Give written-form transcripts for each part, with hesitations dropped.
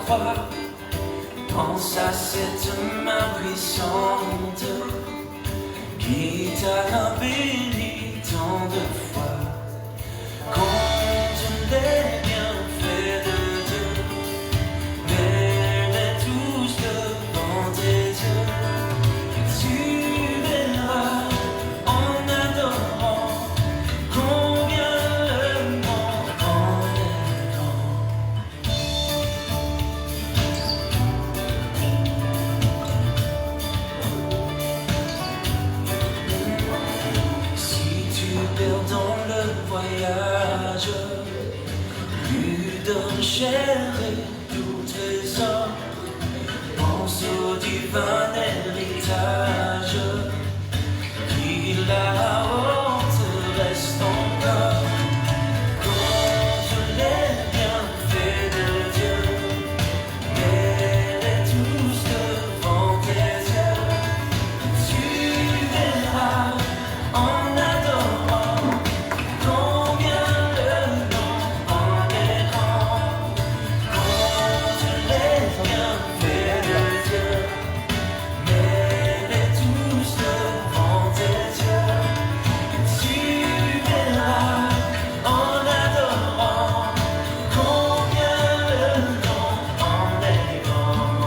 croix. Pense à cette main puissante qui t'a béni tant de fois. Compte les bienfaits de Dieu, mets-les tous devant tes yeux. Et tu verras en adorant combien le monde en est grand. Si tu perds dans le voyage plus d'hommes chers et tout trésor, pense au divin héritage qui là-haut te reste encore. Compte les bienfaits de Dieu, mets-les tous devant tes yeux. Tu verras en adorant combien le nom en est grand. Compte les bienfaits de Dieu, mets-les tous devant tes yeux. Et tu verras en adorant combien le nom en est grand.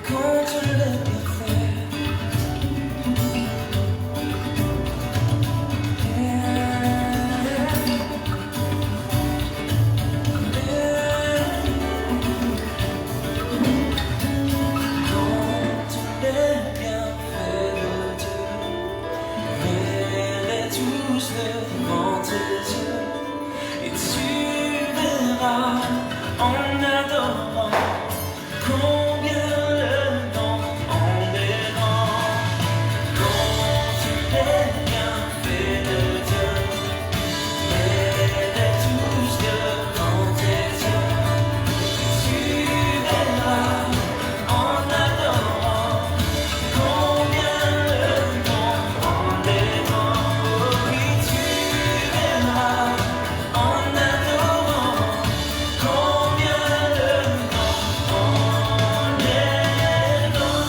Compte les bienfaits. Compte les bienfaits de Dieu, mets-les tous devant tes yeux. Et tu verras en adorant combien le nom en est grand. Compte les bienfaits de Dieu, mets-les tous devant tes yeux. Tu verras en adorant combien le nom en est grand. Oh oui, tu verras en adorant combien le nom en est grand.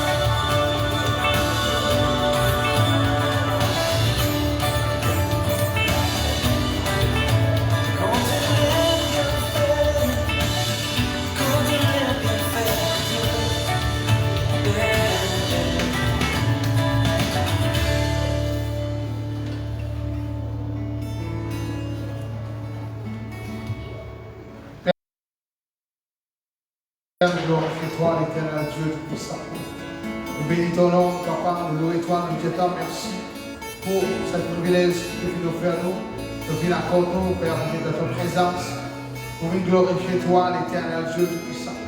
Compte les bienfaits, compte les bienfaits de Dieu. Père, nous glorifions toi, l'éternel Dieu Tout-Puissant. Nous bénissons ton nom, Papa, nous louons toi, nous disons merci pour cette privilège que tu nous fais à nous, de venir à nous, Père, de ta présence, pour venir glorifier toi, l'éternel Dieu Tout-Puissant.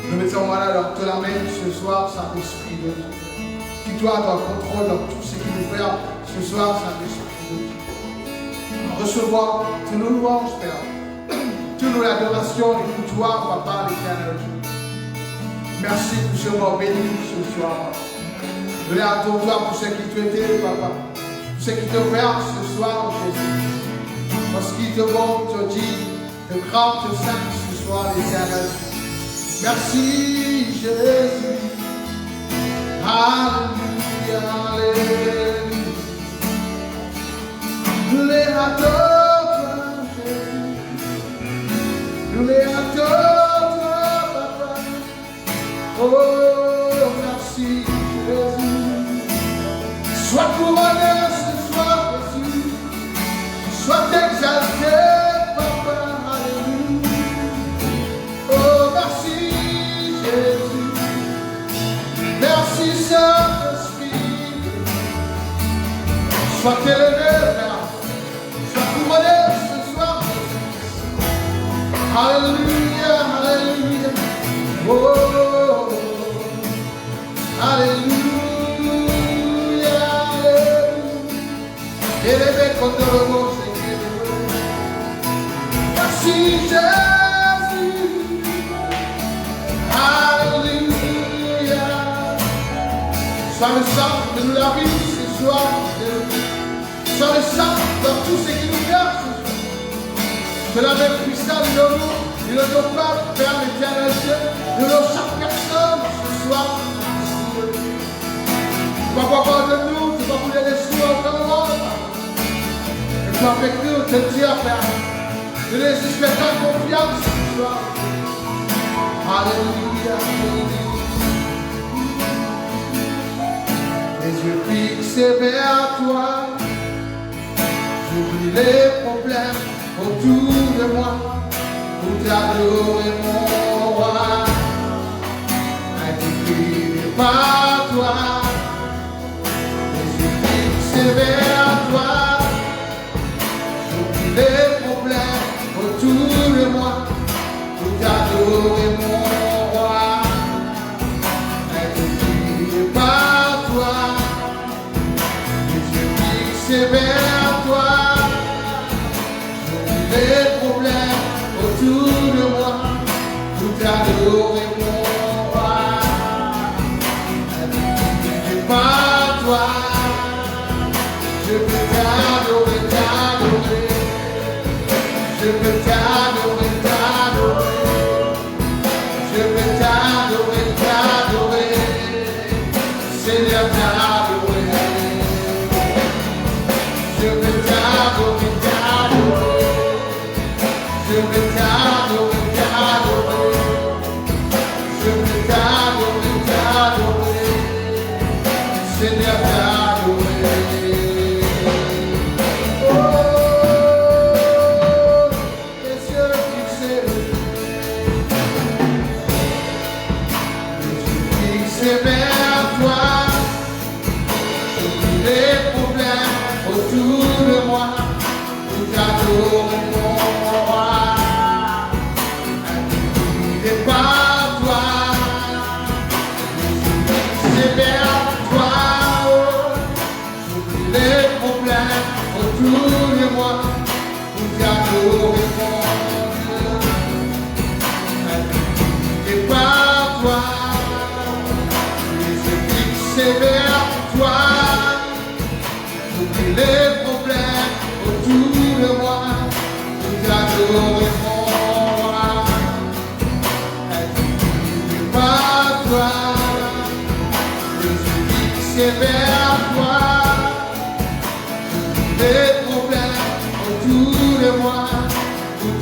Nous mettons voilà dans toute la main ce soir, Saint-Esprit de Dieu. Qui toi, ton contrôle dans tout ce qui nous fait ce soir, Saint-Esprit de Dieu. Recevoir tous nos louanges, Père. Toute nous l'adoration et toute toi, Papa, l'éternel Dieu. Merci pour ce mot béni ce soir. Nous à ton toi pour ce qui te était, Papa. Pour ce qui te fait ce soir, Jésus. Parce qu'il te bon, te dit, de grand, te saint ce soir, l'éternel Dieu. Merci, Jésus. Alléluia, alléluia. Nous les adorons, Jésus. Nous les adorons, Papa. Oh, merci, Jésus. Sois couronné ce soir, Jésus. Sois exalté, Papa. Alléluia. Oh, merci, Jésus. Merci, Saint-Esprit. Sois élevé, Père. Sois couronné ce soir, Jésus. Alléluia, alléluia. Oh, alléluia, alléluia. Élevé contre le monde, merci Jésus. Alléluia, le centre de la vie ce soir. Sois le centre dans tout ce qui nous garde ce soir. Que la même puissance de nous, et de nos pères, Père l'éternel Dieu, de nos chaque personne ce soir. Tu vas pas voir de nous, tu vas bouler les sous encore le monde. Et tu avec nous, te dire, Père, de les espérer en confiance ce soir. Alléluia. Les yeux fixés vers toi, j'oublie les problèmes autour de moi pour t'adorer mon roi. Inspiré par toi, les yeux fixés vers toi, j'oublie les problèmes autour de moi pour t'adorer mon roi. Inspiré par toi, les yeux fixés vers toi, les problèmes autour de moi, pour t'adorer mon roi. Inspiré par toi, je peux t'adorer, t'adorer. Je peux t'adorer, t'adorer. Je peux t'adorer, t'adorer. Seigneur, t'adorer. Je peux t'adorer, t'adorer. Je veux t'adorer, t'adorer. Je veux t'adorer, t'adorer. Seigneur, t'adorer. Oh, les yeux fixés. Les yeux fixés vers toi. J'oublie les problèmes autour de moi. Pour t'adorer mon roi. Par toi, c'est vers toi, oh, j'oublie les problèmes autour de moi, pour t'adorer mon Dieu. Et par toi, les yeux fixés vers toi, j'oublie les problèmes autour de moi, pour t'adorer mon par toi, je suis fixé vers toi, les problèmes autour de moi, pour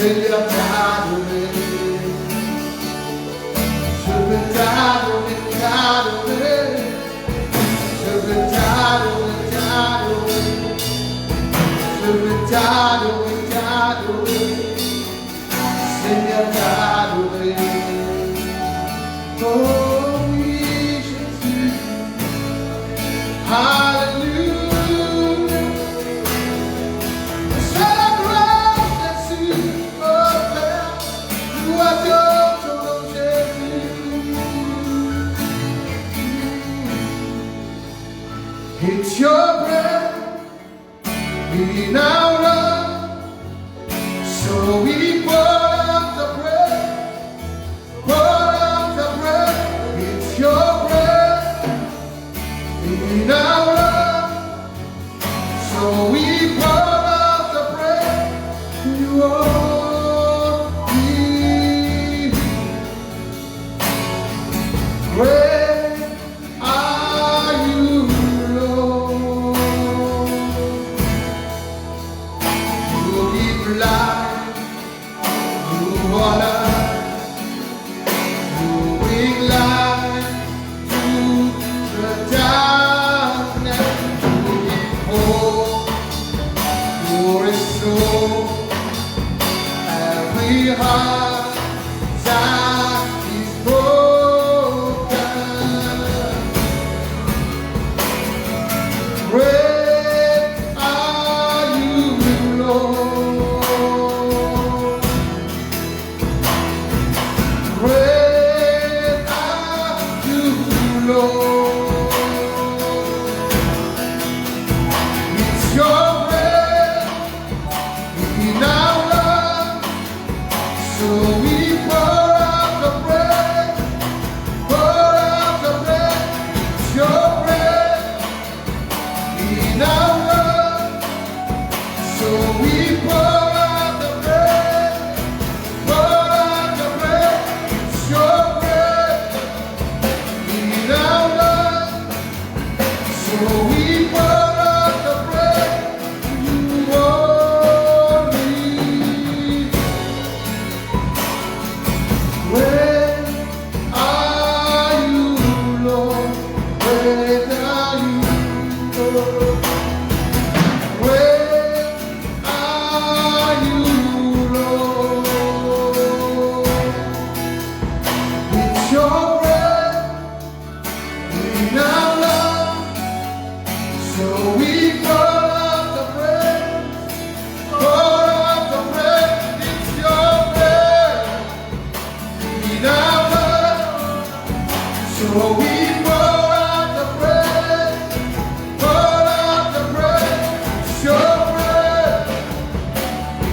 Seigneur, t'adorer. Je veux t'adorer, t'adorer. Je veux t'adorer, t'adorer. Je veux t'adorer, t'adorer. Seigneur, t'adorer. Oh oui, Jésus. Alléluia. C'est la gloire, Jésus. Oh Père, nous adorons ton nom, Jésus. It's your breath in our lungs, so we pour out the breath, pour out the breath. It's your breath in our lungs, so we pour out the breath. You are here. Great are you, Lord. You give life, you honor, you bring light to the darkness. You give hope, you restore every heart that is broken. Great are you, Lord. Great are you, Lord. It's your breath in our lungs, so we pour out the breath, pour out the breath. It's your breath in our lungs, so we pour out the breath, pour out the breath. It's your breath in our lungs, so we pour out the breath. You only. Great are you, Lord. Great are you, Lord. Great are you, Lord. It's your breath in our lungs, so we pour out the breath, pour out the breath. It's your breath in our lungs, so we pour out the breath, pour out the breath. It's your breath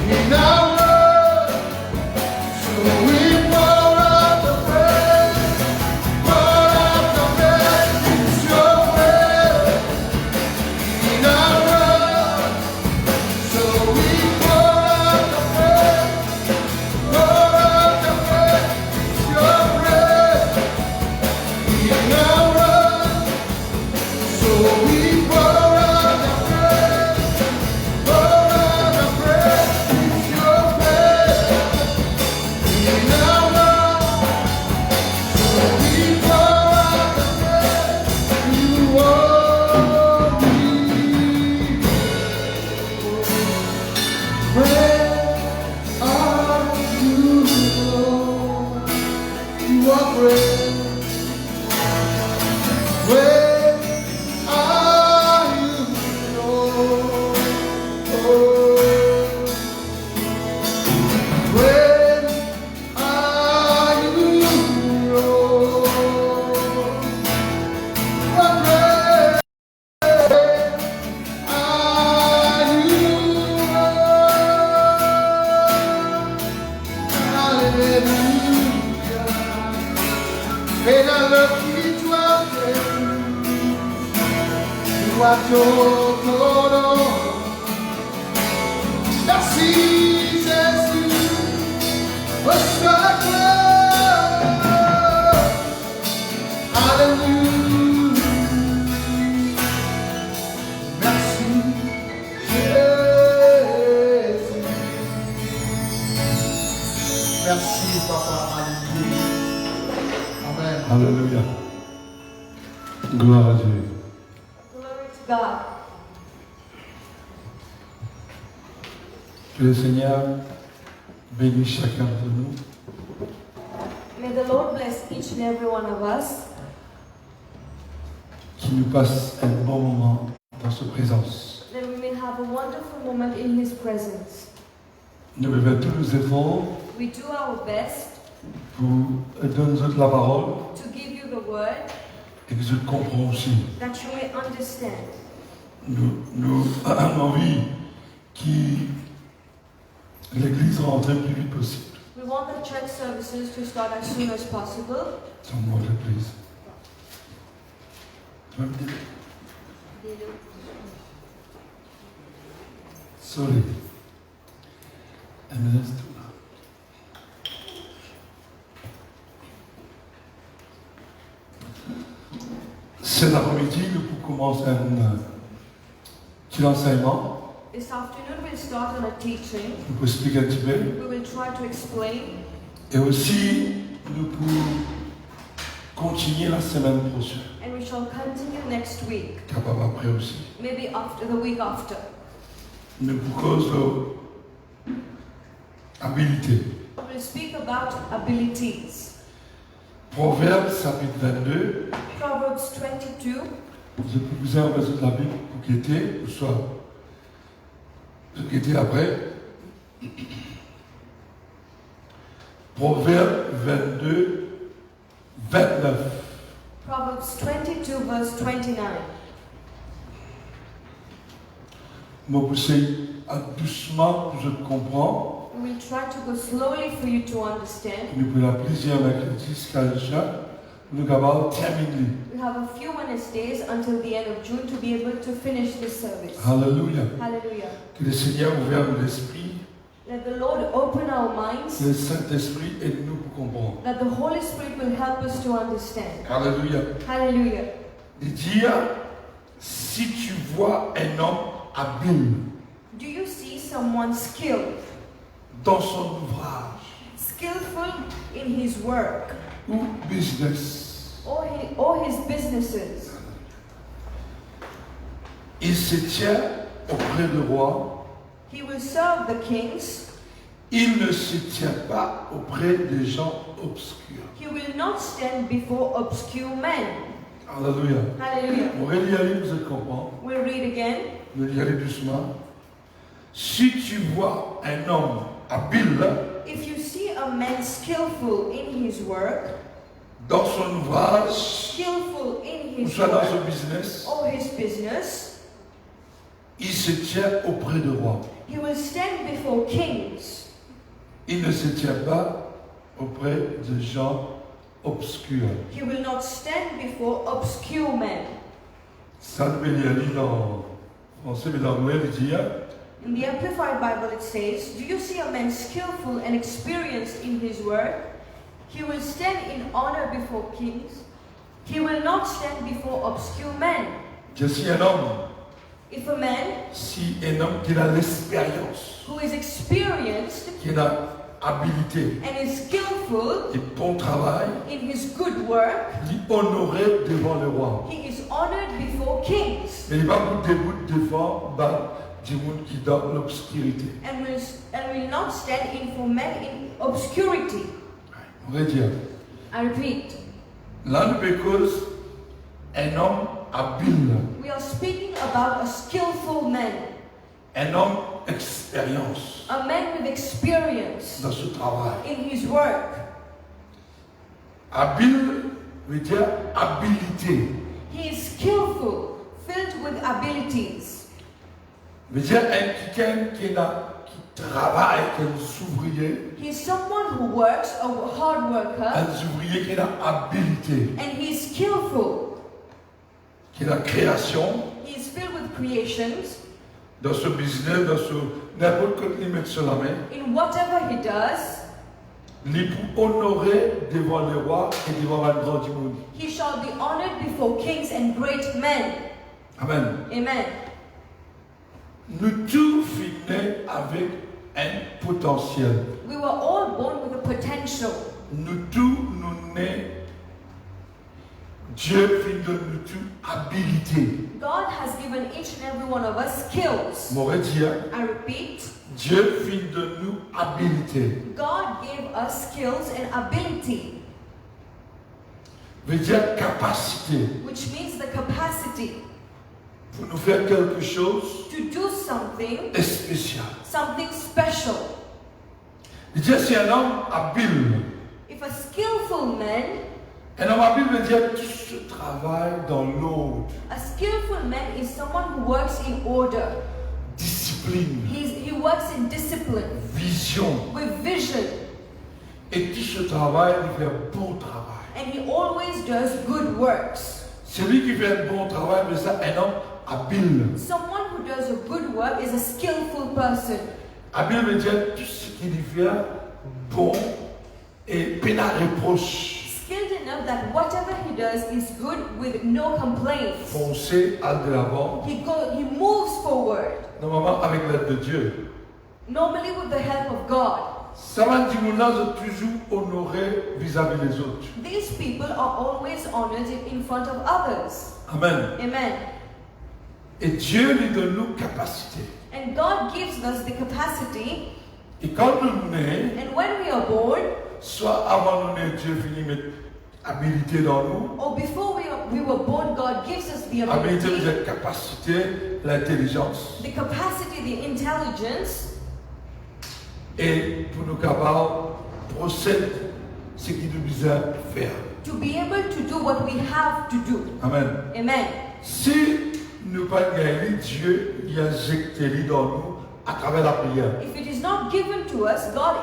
in our lungs, so we pour out the breath, pour out the breath. It's your breath in our lungs, so we pour out the breath, pour out the breath. It's your breath in our lungs, so we pour out the breath, pour out the breath. It's your breath in our lungs, so we pour out the breath. You are me. Great are you, Lord. You are great. Great are you, Lord. Oh, great are you, Lord. You are great. Are you, Lord. Hallelujah. Et dans le qui toi tu as tout nom. Merci Jésus, au sacré. Alléluia. Merci Jésus. Merci, Papa. Alléluia. Amen. Alléluia. Gloire à Dieu. Glory to God. Que le Seigneur bénisse chacun de nous. May the Lord bless each and every one of us, Qu'il nous passe un bon moment dans sa présence. that we may have a wonderful moment in His presence. Nous faisons tous nos efforts We do our best pour donner nous autres la parole to give you the word et que nous comprenions aussi. that you may understand. Nous avons envie que l'Église rentre le plus vite possible. We want the church services to start as soon as possible. Sans moi, please. Tu vas me dire? Sorry. Un minute. Cet après-midi, nous pouvons commencer un petit enseignement. This afternoon we'll start on a teaching. Nous pouvons expliquer un petit peu. We will try to explain, Et aussi, nous pouvons continuer la semaine prochaine. and we shall continue next week, Capable après aussi. maybe after the week after. Nous pouvons habilité. We'll speak about abilities. Proverbe chapitre 22. Proverbs 22. Je peux vous envoyer la Bible pour guetter, ou soit je guetter après. Proverbe 22, 29. Proverbs 22 verse 29. Moi, vous savez, doucement, je comprends. We will try to go slowly for you to understand. Nous pouvons la plaisir mercredi jusqu'à l'échelle. Nous avons terminé. We have a few Wednesdays until the end of June to be able to finish this service. Alléluia. Hallelujah. Que le Seigneur ouvre l'esprit, Let the Lord open our minds, le Saint-Esprit aide-nous pour comprendre. that the Holy Spirit will help us to understand. Alléluia. Hallelujah. De dire, si tu vois un homme habile Do you see someone skilled, dans son ouvrage skillful in his work ou business, or his businesses? il se tient auprès du roi, He will serve the kings. il ne se tient pas auprès des gens obscurs. He will not stand before obscure men. Alléluia. Hallelujah. On va y aller, vous allez comprendre. We'll read again. Nous allons y aller doucement. Si tu vois un homme habile If you see a man skillful in his work, dans son ouvrage, skillful in ou his soit dans son work business, or his business, il se tient auprès du roi. he will stand before kings. Il ne se tient pas auprès de gens obscurs. He will not stand before obscure men. Ça ne veut rien dire dans français, mais dans l'anglais, il dit, In the Amplified Bible it says, do you see a man skillful and experienced in his work? He will stand in honor before kings. He will not stand before obscure men. que si un homme, If a man si un homme qui a l'expérience, who is experienced qui a habilité and is skillful et bon travail, in his good work, il est honoré devant le roi. he is honored before kings Mais il va vous debout devant du monde qui est dans l'obscurité. and will not stand in for men in obscurity. On va dire, I repeat, là, because un homme habile, we are speaking about a skillful man, un homme expérience a man with experience dans ce travail. in his work. Habile veut dire habilité. He is skillful, filled with abilities. Veut dire quelqu'un qui travaille, qui est un ouvrier, He is someone who works, a hard worker, un ouvrier qui a habilité, and he is skillful. qui a création, He is filled with creations. dans ce business, dans ce n'importe quoi qu'il mette sur la main, In whatever he does, il pour honorer devant le roi et devant un grand du monde. he shall be honored before kings and great men. Amen. Amen. Nous tous finissons avec un potentiel. We were all born with a potential. Nous tous, nous nés, Dieu finit de nous tous habilité. God has given each and every one of us skills. M'aurait dit, I repeat, Dieu finit de nous habilité. God gave us skills and ability, Veut dire capacité which means the capacity pour nous faire quelque chose to do something, de spécial. something special. Veut dire c'est un homme habile. If a skillful man, Un homme habile veut dire tout ce travail dans l'ordre, a skillful man is someone who works in order. discipline, He works in discipline, vision. with vision, Et tout ce travail, il fait un bon travail. and he always does good works. Celui qui fait un bon travail, mais ça, un homme habile. Someone who does a good work is a skillful person. Habile veut dire tout ce qu'il fait bon et pénal reproche. Skilled enough that whatever he does is good with no complaints. Foncer à de l'avant, He moves forward, normalement avec l'aide de Dieu. normally with the help of God. Ça va dire que nous sommes toujours honorés vis-à-vis des autres. These people are always honored in front of others. Amen. Amen. Et Dieu lui donne nous capacité. And God gives us the capacity, Et quand nous naissons, and when we are born, soit avant nous naître, Dieu finit de mettre habilité dans nous. or before we were born, God gives us the Habilité veut ability, dire capacité, l'intelligence. the capacity, the intelligence, Et pour nous capables procéder ce qu'il nous besoin faire. to be able to do what we have to do. Amen. Amen. Si nous pas gagné, Dieu il a injecté dans nous à travers la prière. If it is not given to us, God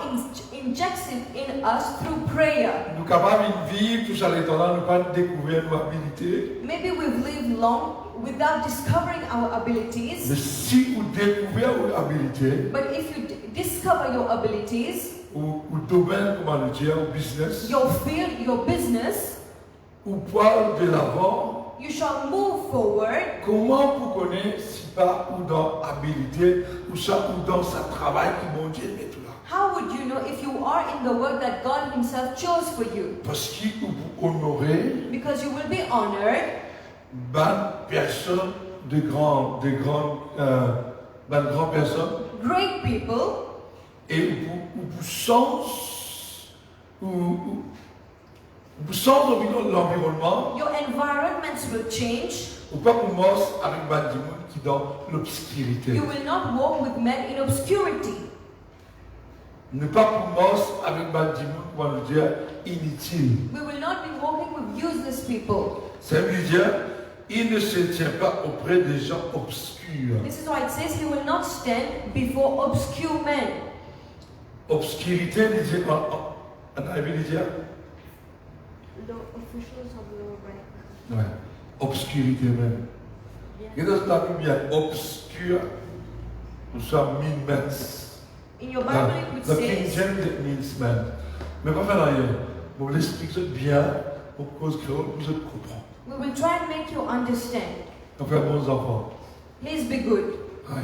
injects it in us through prayer. Nous capables de vivre tout ça l'étendard, nous pas découvrir nos habilités. Maybe we've lived long without discovering our Mais abilities, si vous découvrez vos habilités, but if you discover your abilities, ou domaine, comment le dire, ou business, your field, your business, ou poil de l'avant, you shall move forward. comment vous connaissez si pas ou dans habilité, ou ça ou dans sa travail qui bon Dieu met tout là. How would you know if you are in the work that God Himself chose for you? Parce qu'il vous honorez Because you will be honored bonne personne de grandes personnes great people, et vous sens ou vous sens l'environnement your environments will change. ou pas pour moi avec des gens qui dans l'obscurité. You will not walk with men in obscurity. Ne pas pour moi avec des gens, comment le dire, inutiles. We will not be walking with useless people. Ça veut dire il ne se tient pas auprès des gens obscurs. This is why it says he will not stand before obscure men. Obscurité, il dit en arabe, il dit The officials of lower rank. ouais, obscurité même. Et dans la Bible, il y a obscur, nous sommes minmens. In your Bible it The King says, James that means man. Mais pas faire rien. Vous l'expliquez bien pour cause que vous comprenez. we will try and make you understand. On fait bons enfants. Please be good. Ouais.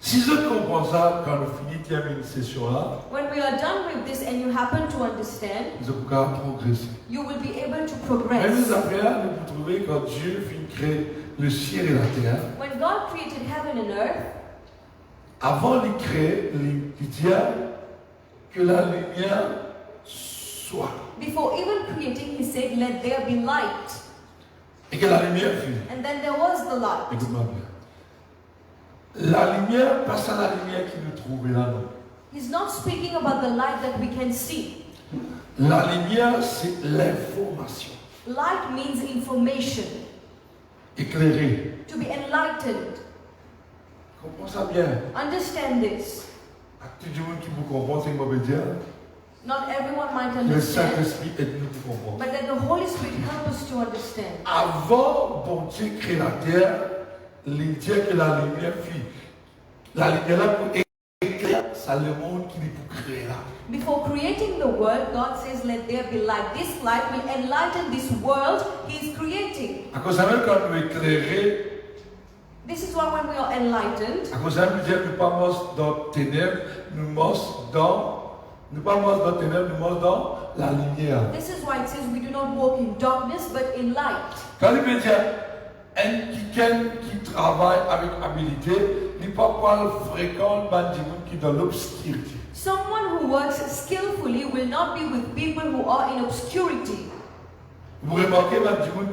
Si je comprends ça, quand on finit, termine une session là, When we are done with this and you happen to understand, vous allez progresser. you will be able to Même progress. après, vous trouvez quand Dieu finit de créer le ciel et la terre, When God created heaven and earth, avant de créer, il dit que la lumière soit. before even creating, He said, "Let there be light." Et que la lumière fut. And then there was the light. Écoute-moi bien. La lumière, pas ça la lumière qui nous trouve là, non. He's not speaking about the light that we can see. La lumière, c'est l'information. Light means information, Éclairée. to be enlightened. Comprends ça bien. Understand this. À tout le monde qui vous comprend, c'est que je veux dire. Not everyone might Le understand, Saint-Esprit aide-nous pour comprendre. but that the Holy Spirit help us to understand. Avant, bon Dieu crée la terre, il dit que la lumière fut. La lumière là pour éclairer, c'est le monde qui est pour créer là. Before creating the world, God says, "Let there be light." This light will enlighten this world He is creating. À cause de ça, même quand nous éclairer, This is why when we are enlightened, à cause de ça, nous disons, nous pas morts dans les ténèbres, nous morts dans Nous ne pas marcher dans les ténèbres, nous marchons dans la lumière. This is why it says we do not walk in darkness but in light. Quand il veut dire quelqu'un qui travaille avec habilité, il n'est pas fréquent qui est dans l'obscurité. Someone who works skillfully will not be with people who are in obscurity. Vous remarquez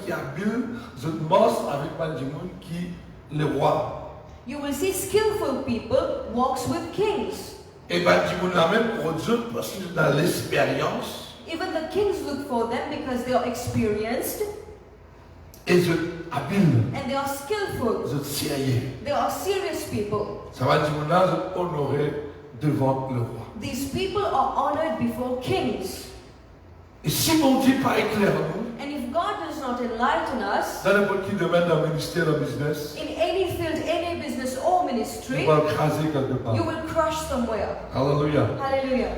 qui est habile, je marche avec qui est le roi. You will see skillful people walks with kings. Et la même produit parce que dans l'expérience. Even the kings look for them because they are experienced. Et je habile. And they are skillful. Je sérieux. They are serious people. Ça va dire je honoré devant le roi. These people are honored before kings. Et si mon Dieu pas éclaire nous, and if God does not enlighten us, dans n'importe quel domaine, dans le ministère, dans le business, in any field, any business or ministry, on va écraser quelque part. you will crush somewhere. Alléluia. Hallelujah.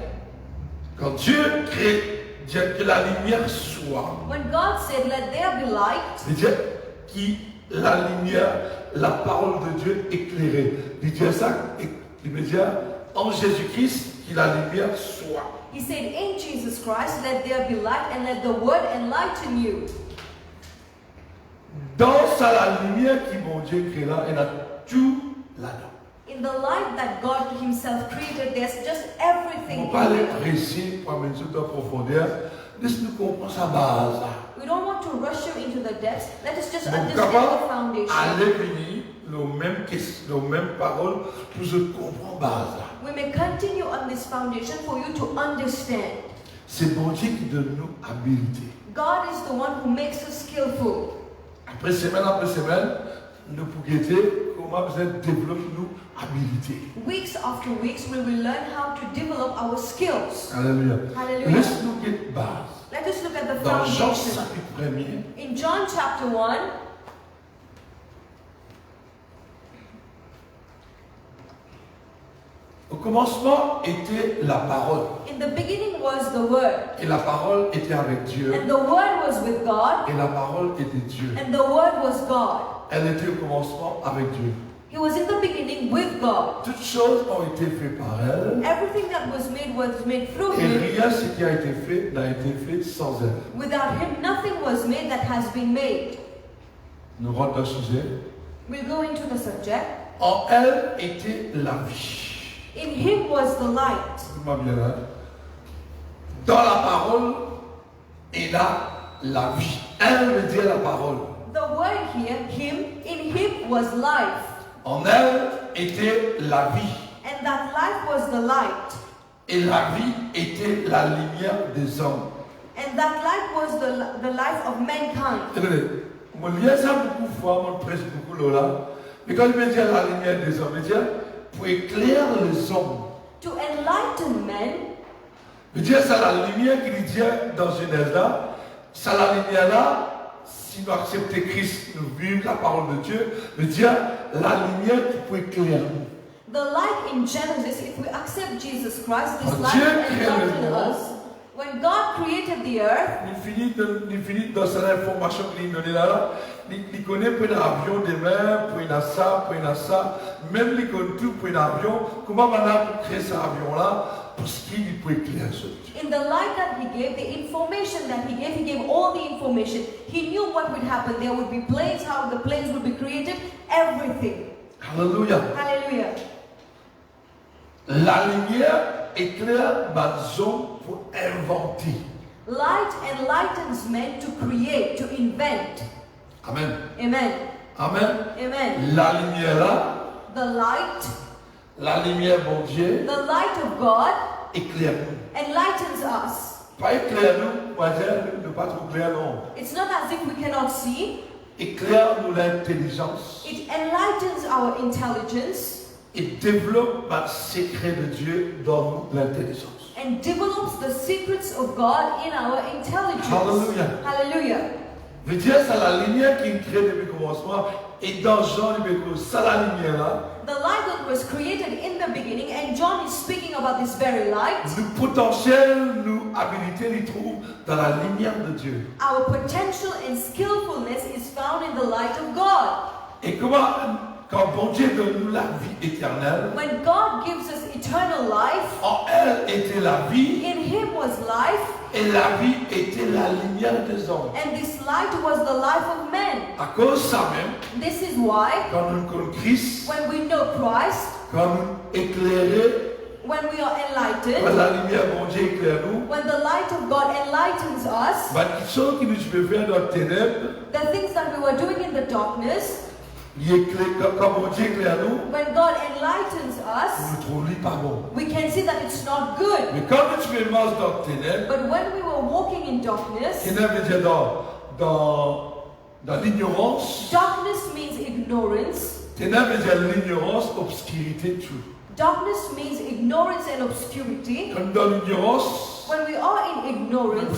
Quand Dieu crée, Dieu que la lumière soit, When God said, let there be light, il dit que la lumière, la parole de Dieu éclairée. Il dit ça, il veut dire en Jésus-Christ, que la lumière soit. he said, in Jesus Christ, let there be light and let the word enlighten you. Dans ça, la lumière qui mon Dieu crée là, il y a tout là-dedans. In the light that God himself created, there's just everything On in va aller there. précis pour amener tout en profondeur. Laisse-nous comprendre sa base. We don't want to rush you into the depths. Let us just Donc, understand capable the foundation. aller venir, les mêmes paroles, pour se comprendre base. We may continue on this foundation for you to understand. C'est bon Dieu qui donne nous habilité. God is the one who makes us skillful. Après semaine, nous pouvons guetter comment vous développer nous habilité. Weeks after weeks, we will learn how to develop our skills. Alléluia. Hallelujah. Laisse-nous guetter base. Let us look at the Dans Jean foundation. chapitre 1er, In John chapter 1, au commencement était la parole. in the beginning was the Word, Et la parole était avec Dieu. and the Word was with God, Et la parole était Dieu. and the Word was God. Elle était au commencement avec Dieu. He was in the beginning with God. Toutes choses ont été faites par elle. Everything that was made through Et Him. rien ce qui a été fait n'a été fait sans elle. Without Him, nothing was made that has been made. Nous rentrons dans le sujet. We'll go into the subject. En elle était la vie. In Him was the light. Écoute-moi bien là. Dans la parole, il a la vie. Elle veut dire la parole. The word here, Him, in Him was life. En elle était la vie. And that life was the light. Et la vie était la lumière des hommes. And that light was the life of mankind. Écoutez, mon lien ça beaucoup de fois, mon presse beaucoup là. Mais quand il me dit la lumière des hommes, il dit pour éclairer les hommes. To enlighten men, Il dit c'est la lumière qu'il dit dans Genèse là. C'est la lumière là. Si nous acceptons Christ, nous vivons la parole de Dieu, il dit la lumière qui peut éclairer. the light in Genesis, if we accept Jesus Christ, this Quand light Dieu will crée enlighten le monde, us. When God created the earth, il finit dans cette information qu'il donne là. Il connaît pour un avion demain, pour un ça, pour un ça. Même il connaît tout pour un avion. Comment maintenant pour créer cet avion là? Parce qu'il peut éclairer ce Dieu. in the light that He gave, the information that He gave all the information. He knew what would happen. There would be planes, how the planes would be created, everything. Alléluia. Hallelujah. La lumière éclaire les hommes pour inventer. Light enlightens men to create, to invent. Amen. Amen. Amen. Amen. La lumière là, The light, la lumière bon Dieu, the light of God éclaire nous. enlightens us. Pas éclaire nous, pas dire ne pas trop clair non. It's not as if we cannot see. Éclaire nous l'intelligence. It enlightens our intelligence Il développe le secret de Dieu dans nous, l'intelligence. and develops the secrets of God in our intelligence. Hallelujah. Hallelujah. Je veux dire, c'est la lumière qui crée depuis le commencement. Et dans Jean, c'est la lumière là. The light that was created in the beginning, and John is speaking about this very light. Le potentiel, nous, habilité, il trouve dans la lumière de Dieu. Our potential and skillfulness is found in the light of God. Et comment quand bon Dieu donne nous la vie éternelle, when God gives us eternal life, en elle était la vie, in Him was life, et la vie était la lumière des hommes. and this light was the life of men. À cause de ça même, This is why, quand nous connaissons Christ, when we know Christ, quand nous éclairés, when we are quand enlightened, la lumière bon Dieu éclaire nous, when the light of God enlightens us, bah, qui sont qui nous peut faire dans les ténèbres, the things that we were doing in the darkness, il éclaire, quand bon Dieu éclaire nous, when God enlightens us, nous trouvons pas bon. we can see that it's not good. Mais quand tu me marches dans les ténèbres, But when we were walking in darkness, ténèbres veut dire dans l'ignorance, darkness means ignorance. ténèbres veut dire l'ignorance, obscurité, tout. Darkness means ignorance and obscurity. Comme dans l'ignorance, When we are in ignorance,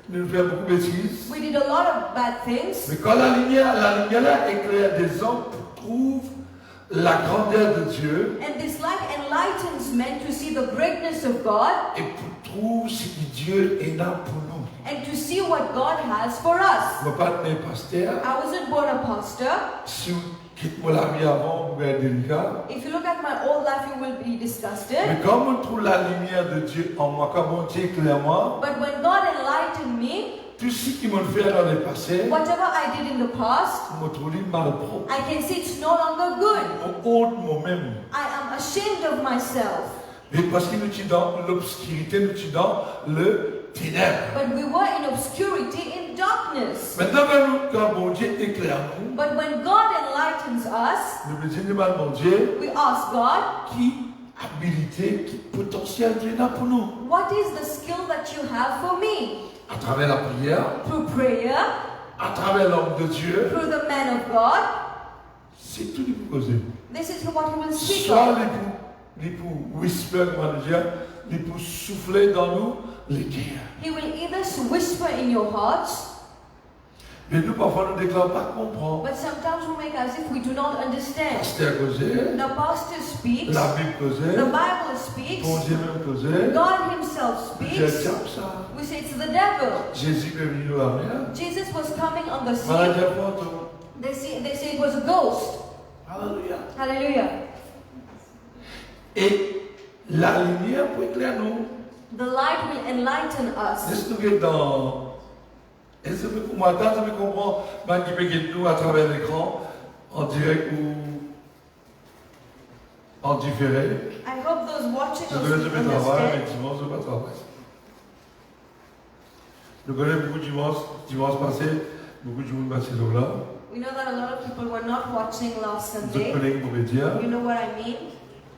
nous faisons beaucoup de bêtises. we did a lot of bad things. Mais quand la lumière là éclaire des hommes pour trouver la grandeur de Dieu And this light enlightens men to see the greatness of God et pour trouver ce que Dieu est là pour nous. and to see what God has for us. Je ne pas être pasteur. I wasn't born a pastor. Si vous quittez la vie avant, vous allez être délicat. If you look at my old life, you will be disgusted. Mais quand on trouve la lumière de Dieu en moi, quand mon Dieu clairement, But when God enlightened me, tout ce qui m'a fait dans le passé, whatever I did in the past, je me trouve mal propre. I can see it's no longer good. Mon honte moi-même. I am ashamed of myself. Et parce que nous sommes dans l'obscurité, nous sommes dans le ténèbre. But we were in obscurity, in darkness. Maintenant, quand mon Dieu éclaire nous, But when God enlightens us, nous disons, mon Dieu, we ask God, qui habilité, qui potentiel Dieu là pour nous. what is the skill that you have for me? À travers la prière, Through prayer, à travers l'homme de Dieu, through the man of God, c'est tout lui poser. this is what he will speak Soit of. les pour whisper, comment dire, les pour souffler dans nous les guerres. He will either whisper in your hearts, Mais nous, parfois, nous ne déclarons pas comprendre. but sometimes we make as if we do not understand. Pasteur causé, The pastor speaks, la Bible causée, the Bible speaks, ton Dieu même causé. God himself Je speaks. tape ça. We say it's the devil. Jésus est venu à la mer. Jesus was coming on the Maladie sea. à fantôme. They say it was a ghost. Alléluia. Hallelujah. Et la lumière pour éclairer nous. The light will enlighten us. Est-ce que dans. Est-ce que pour moi, ça me comprend, qui peut guider nous à travers l'écran, en direct ou en différé. I hope those watching Je us connais will ce travail, mais understand. dimanche, je ne pas travailler. Je connais beaucoup de dimanche passé, beaucoup de gens passé là. We know that a lot of people were not watching last D'autres Sunday. collègues pouvaient dire, You know what I mean?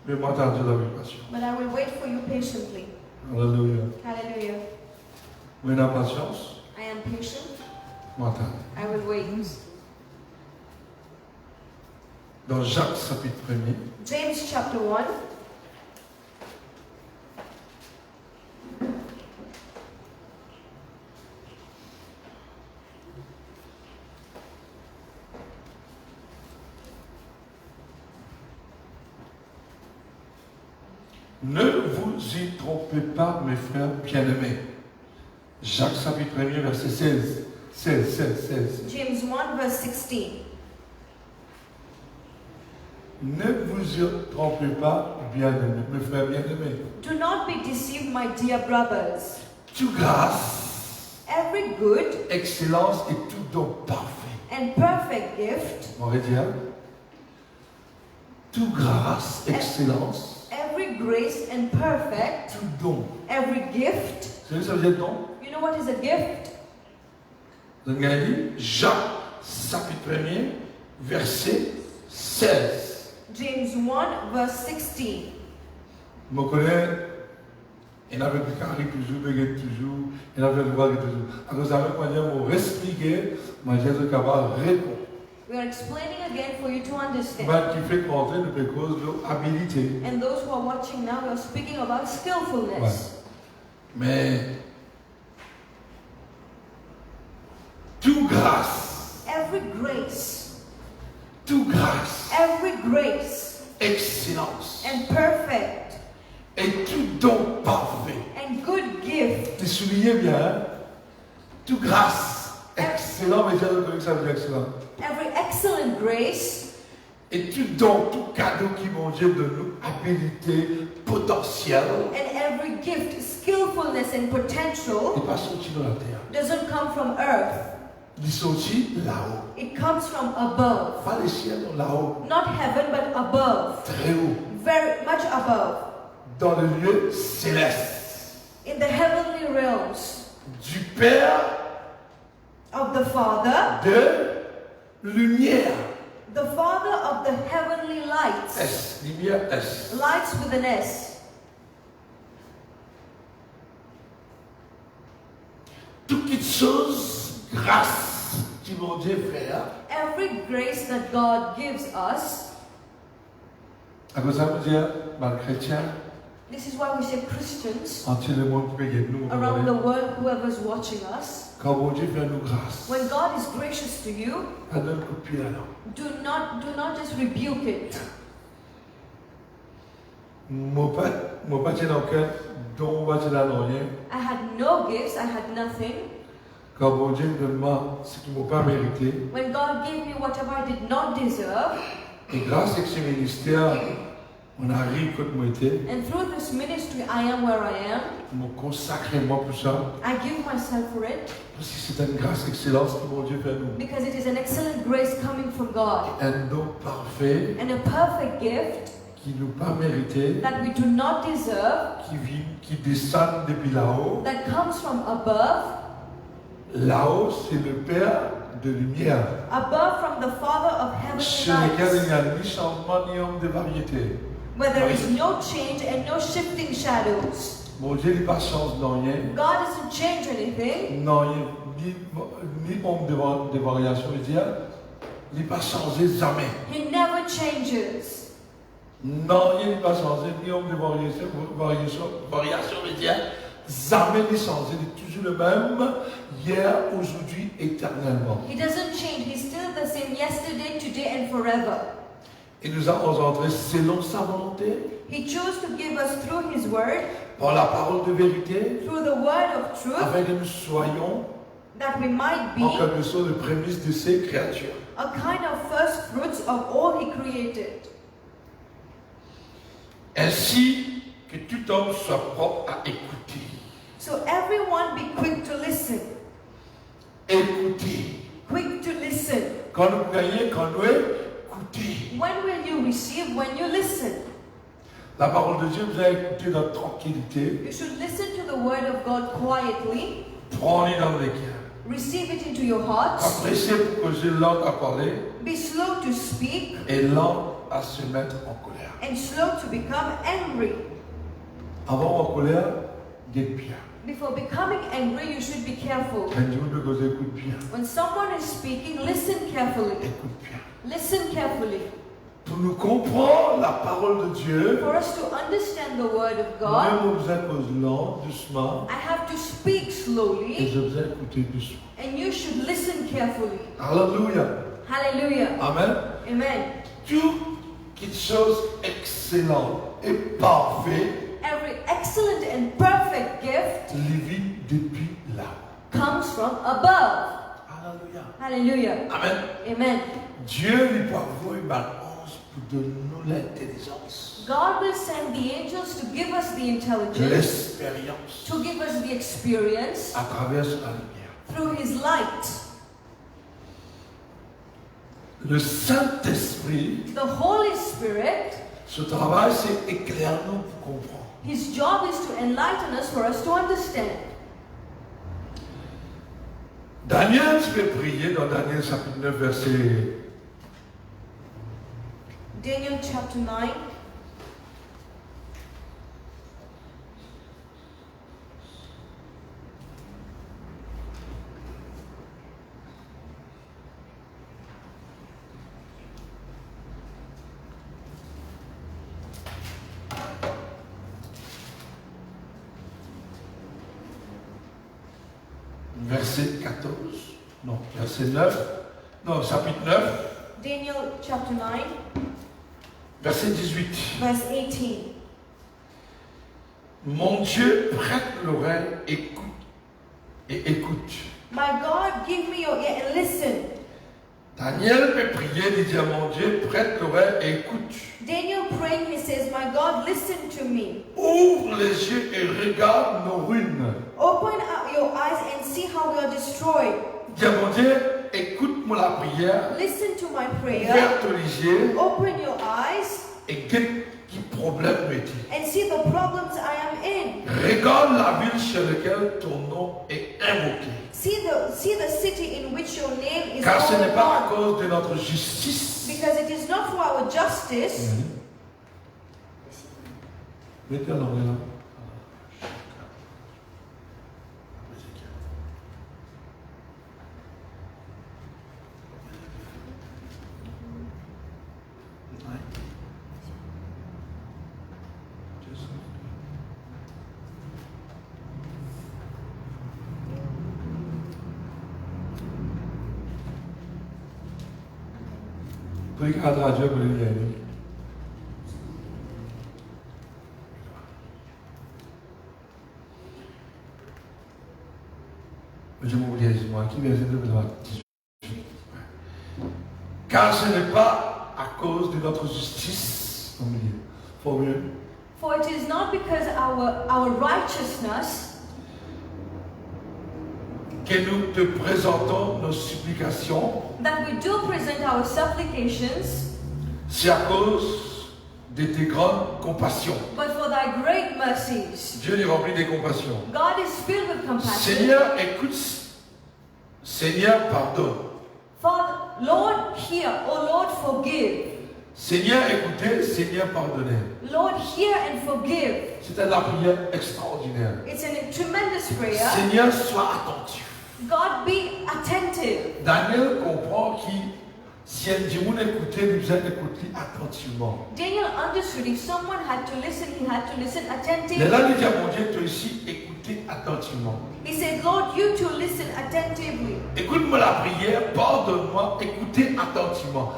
mais moi, t'as Dieu avec passion. But I will wait for you patiently. Alléluia. Hallelujah. Mais la patience, I am patient. moi, t'as. I will wait. Dans Jacques chapitre 1er, James chapter 1. ne vous y trompez pas, mes frères bien-aimés. Jacques chapitre 1er, verset 16. 16. James 1 verse 16. Ne vous y trompez pas, bien-aimés, mes frères bien-aimés. Do not be deceived, my dear brothers. Toute grâce, Every good excellence et tout don parfait. and perfect gift, On va dire, toute grâce, excellence, every grace and perfect, tout don. every gift. Vous savez, ça veut dire don? You know what is a gift? Vous avez dit Jacques, chapitre 1er, verset 16. James 1 verse 16. Je me connais, il avait du carré toujours, bégué toujours, il avait le droit toujours. Alors, ça veut dire, pour expliquer, mais j'ai le capable de répondre. We are explaining again for you to understand. Mais qui fait rentrer de cause de l'habilité. And those who are watching now, we are speaking about skillfulness. Mais, toute grâce, Every grace, every grace excellence, and perfect et tout don parfait. and good gift. Tu soulignez bien, hein? Toute grâce, excellent, mais j'ai reconnu que ça veut dire excellent. Every excellent grace Et tout don, tout cadeau qui mon Dieu donne nous, habilité, potentiel, And every gift, skillfulness and n'est potential pas sorti dans la terre. doesn't come from earth. Il est sorti là-haut. It comes from above. Pas les ciels, non, là-haut. Not heaven, but above. Très haut. Very much above. Dans le lieu céleste. In the heavenly realms Du Père of the Father. de lumière. The Father of the heavenly lights. S. Lumière S. Lights with an S. Toutes choses, grâce qui mon Dieu fait. Every grace that God gives us. À cause ça, vous dire, mal chrétien, This is why we say Christians entier le monde qui paye nous. around the world, whoever's watching us. Quand mon Dieu fait nous grâce, When God is gracious to you, elle donne un coup de pied là. do not just rebuke it. Mon pas tient dans le cœur, dont on va te la rien. I had no gifts, I had nothing. Quand mon Dieu me demande ce qu'il ne m'a pas mérité, When God gave me whatever I did not deserve, et grâce à ce ministère, on arrive comme moi était, and through this ministry I am where I am, je me consacre moi pour ça. I give myself for it Parce que c'est une grâce excellente que mon Dieu fait nous. because it is an excellent grace coming from God. Un don parfait And a perfect gift qui ne nous pas mérité, that we do not deserve, qui descend depuis là-haut. that comes from above, Là-haut, c'est le Père de lumière, above from the Father of sur heavenly lequel il lights, n'y a ni changement ni homme de variété. where there is no change and no shifting shadows. Mon Dieu n'est pas change dans rien. God doesn't change anything. Non, ni homme de variation, je veux dire, il n'est pas changé jamais. He never changes. Non, il n'est pas changé, ni homme de variation, je veux dire, jamais il n'est changé. Il est toujours le même, hier, aujourd'hui, éternellement. He doesn't change. He's still the same yesterday, today, and forever. Il nous a engendrés selon sa volonté, He chose to give us through His Word, par la parole de vérité, through the Word of truth, afin que nous soyons that we might en be quelque sorte de prémices de ses créatures. a kind of first fruits of all He created. Ainsi que tout homme soit propre à écouter. So everyone be quick to listen. Écouter. Quick to listen. Quand nous gagnons, quand nous écoutons. When will you receive? When you listen. La parole de Dieu, vous allez écouter dans tranquillité. You should listen to the Word of God quietly. Prenez dans les cœurs. Receive it into your hearts. Appréciez pour que j'ai lent à parler Be slow to speak et lent à se mettre en colère. and slow to become angry. Avant en colère, dites bien. Before becoming angry, you should be careful. Quand Dieu veut que vous écoutez bien, When someone is speaking, listen carefully. écoute bien. Listen carefully. Pour nous comprendre la parole de Dieu, For us to understand the Word of même God, vous êtes lent, doucement, I have to speak et slowly, je vous ai écouté doucement. and you should listen carefully. Alléluia. Hallelujah. Amen. Amen. Toute chose excellente et parfaite Every excellent and perfect gift lui vit depuis là. comes from above. Alléluia. Hallelujah. Amen. Amen. Dieu lui parvoit une balance pour donner nous l'intelligence, God will send the angels to give us the intelligence, l'expérience to give us the experience à travers la lumière. through His light. Le Saint-Esprit, The Holy Spirit, ce travail, c'est éclairer nous pour comprendre. His job is to enlighten us for us to understand. Daniel, je vais prier dans Daniel chapitre 9, verset. Daniel chapter 9. Verset 14, non, verset 9, non, chapitre 9, Daniel chapter 9, verset 18. verse 18. Mon Dieu, prête l'oreille, écoute, et écoute. My God, give me your ear and listen. Daniel peut prier, il dit à mon Dieu, prête l'oreille et écoute. Daniel praying, he says, my God, listen to me. Ouvre les yeux et regarde nos ruines. Open up your eyes and see how we are destroyed. Dis à mon Dieu, écoute-moi la prière, Listen to my prayer. ouvre les yeux Open your eyes et quel problème me dit. and see the problems I am in. Regarde la ville sur laquelle ton nom est invoqué. See the city in which your name is Car ce n'est called pas à upon. cause de notre justice. Because it is not for our justice. Mettez en anglais là. Obrigado, Rádio Brasileira. Je m'oublie, moi, qui verset de droite. Car ce n'est pas à cause de notre justice, on me dit. Faut mieux. For it is not because our righteousness Que nous te présentons nos supplications, that we do present our supplications, c'est à cause de tes grandes compassions. but for thy great mercies. Dieu est rempli de compassion. God is filled with compassion. Seigneur, écoute. Seigneur, pardonne. Father, Lord, hear. Oh Lord, forgive. Seigneur, écoutez. Seigneur, pardonnez. Lord, hear and forgive. C'est une prière extraordinaire. It's a tremendous prayer. Seigneur, sois attentif. God, be attentive. Daniel comprend que si un Dieu écoutait, il devait écouter attentivement. Daniel understood if someone had to listen, he had to listen Et attentively. là, il dit à mon Dieu, toi aussi, écoutez attentivement. He said, Lord, you too listen attentively. Écoute-moi la prière, pardonne-moi, écoutez attentivement.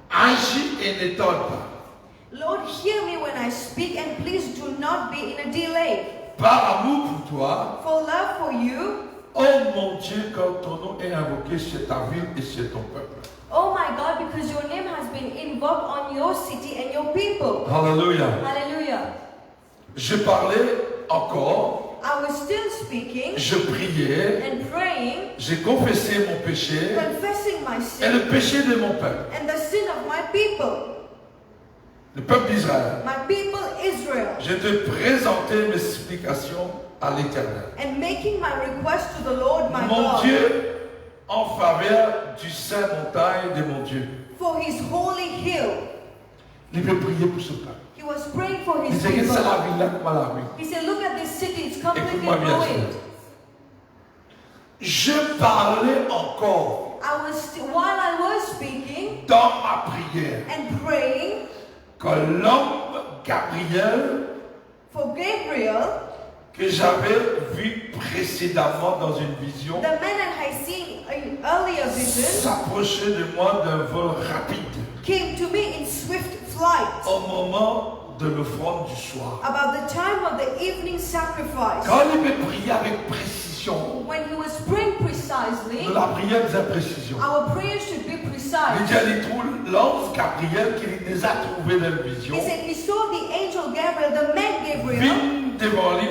Agis et ne tarde pas. Lord, hear me when I speak, and please do not be in a delay. Par amour pour toi, For love for you, oh mon Dieu, quand ton nom est invoqué sur ta ville et sur ton peuple. oh my God, because your name has been invoked on your city and your people. Alléluia. Hallelujah. Je parlais encore, I was still speaking je priais, and praying, j'ai confessé mon péché confessing my et le sin péché de mon peuple, and the sin of my people, le peuple d'Israël. my people Israel, Je te présentais mes supplications à l'Éternel. and making my request to the Lord my Mon God Dieu, en faveur du saint montagne de mon Dieu. for his holy hill. Il veut prier pour ce peuple. He was praying for Il his dit que people. c'est la ville là comment la rue. He said, look at this city, it's completely Écoute-moi bien, ruined. frère. Je parlais encore While I was speaking dans ma prière and praying que l'homme Gabriel for Gabriel, que j'avais vu précédemment dans une vision the man that I seen in earlier vision, s'approchait de moi d'un vol rapide came to me in swift flight au moment de l'offrande du soir. about the time of the evening sacrifice. Quand il me priait avec précision, When he was praying precisely, la prière faisait précision. our prayers should be Il precise. dit à l'ange Gabriel qu'il les a trouvés dans la vision, He said he saw the angel Gabriel, the man Gabriel, vient devant lui